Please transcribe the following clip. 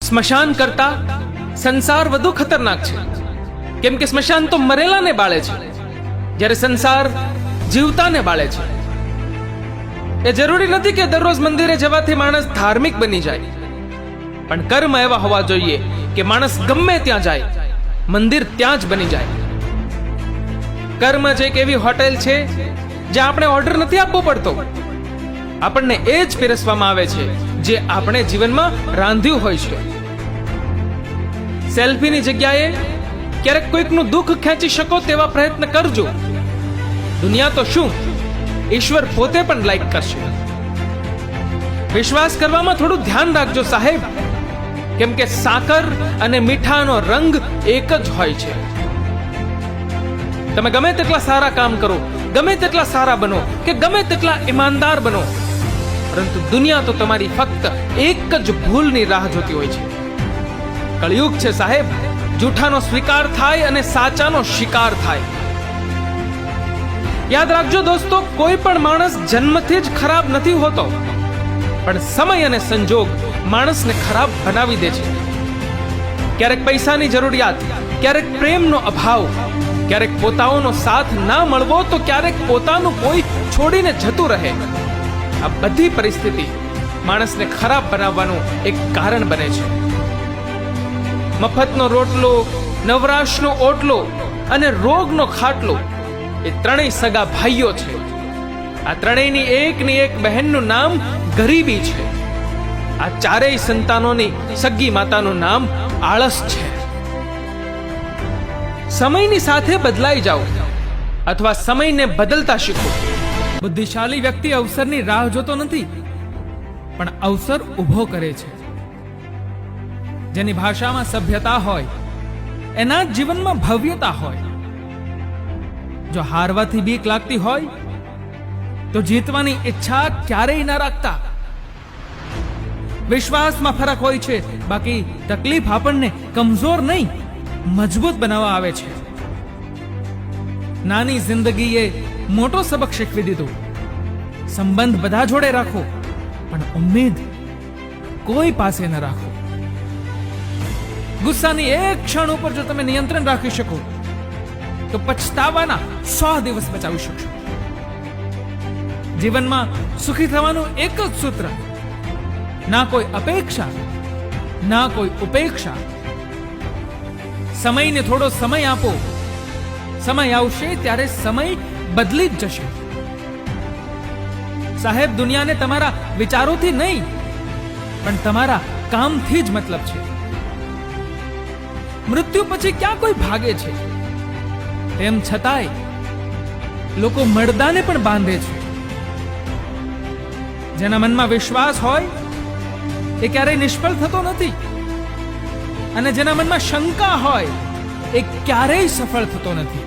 સ્મશાન કરતા સંસાર વધુ ખતરનાક છે, કેમ કે સ્મશાન તો મરેલાને બાળે છે, જ્યારે સંસાર જીવતાને બાળે છે. એ જરૂરી નથી કે દરરોજ મંદિરે જવાથી માણસ ધાર્મિક બની જાય, પણ કર્મ એવા હોવા જોઈએ કે માણસ ગમે ત્યાં જાય, મંદિર ત્યાં જ બની જાય. કર્મ જ એક એવી હોટેલ છે જ્યાં આપણે ઓર્ડર નથી આપવો પડતો, આપણને એ જ પીરસવામાં આવે છે જે આપણે જીવનમાં રાંધ્યું હોય છે. સેલ્ફીની જગ્યાએ ક્યારેક કોઈકનું દુઃખ ખેંચી શકો તેવા પ્રયત્ન કરજો. દુનિયા તો શું, ઈશ્વર પોતે પણ લાઈક કરશે. વિશ્વાસ કરવામાં થોડું ધ્યાન રાખજો સાહેબ, કેમ કે સાકર અને મીઠાનો રંગ એક જ હોય છે. તમે ગમે તેટલા સારા કામ કરો, ગમે તેટલા સારા બનો કે ગમે તેટલા ઈમાનદાર બનો, પરંતુ દુનિયા તો તમારી ફક્ત એક જ ભૂલની રાહ જોતી હોય છે. કળિયુગ છે સાહેબ, જૂઠાનો સ્વીકાર થાય અને સાચાનો શિકાર થાય. યાદ રાખજો દોસ્તો, કોઈ પણ માણસ જન્મથી જ ખરાબ નથી હોતો, પણ સમય અને સંજોગ માણસને ખરાબ બનાવી દે છે. ક્યારેક પૈસાની જરૂરિયાત, ક્યારેક પ્રેમનો અભાવ, ક્યારેક પોતાઓનો સાથ ના મળવો, તો ક્યારેક પોતાનું કોઈ છોડીને જતું રહે. આ બધી પરિસ્થિતિ માણસને ખરાબ બનાવવાનું એક કારણ બને છે. મફતનો રોટલો, નવરાશનો ઓટલો અને રોગનો ખાટલો એ ત્રણેય સગા ભાઈઓ છે. આ ત્રણેયની એકની એક બહેનનું નામ ગરીબી છે. આ ચારેય સંતાનોની સગી માતાનું નામ આળસ છે. સમયની સાથે બદલાઈ જાઓ અથવા સમયને બદલતા શીખો. બુદ્ધિશાળી વ્યક્તિ અવસરની રાહ જોતો નથી, પણ અવસર ઊભો કરે છે. જેની ભાષામાં સભ્યતા હોય, એના જ જીવનમાં ભવ્યતા હોય. જો હારવાથી બીક લાગતી હોય તો જીતવાની ઈચ્છા ક્યારેય ન રાખતા. વિશ્વાસમાં ફરક હોય છે, બાકી તકલીફ આપણને કમજોર નહીં, મજબૂત બનાવવા આવે છે. નાની જિંદગીએ મોટો સબક શીખવી દીધો. સંબંધ બધા જોડે રાખો, પણ ઉમ્મીદ કોઈ પાસે ન રાખો. ગુસ્સાની એક ક્ષણ ઉપર જો તમે નિયંત્રણ રાખી શકો તો પછતાવાના 100 દિવસ બચાવી શકશો. જીવનમાં સુખી થવાનું એક જ સૂત્ર, ના કોઈ અપેક્ષા, ના કોઈ ઉપેક્ષા. સમયને થોડો સમય આપો, સમય આવશે ત્યારે સમય બદલી જ જશે. સાહેબ, દુનિયાને તમારા વિચારોથી નહીં, પણ તમારા કામથી જ મતલબ છે. મૃત્યુ પછી ક્યાં કોઈ ભાગે છે? તેમ છતાંય લોકો મરદાને પણ બાંધે છે. જેના મનમાં વિશ્વાસ હોય એ ક્યારેય નિષ્ફળ થતો નથી, અને જેના મનમાં શંકા હોય એ ક્યારેય સફળ થતો નથી.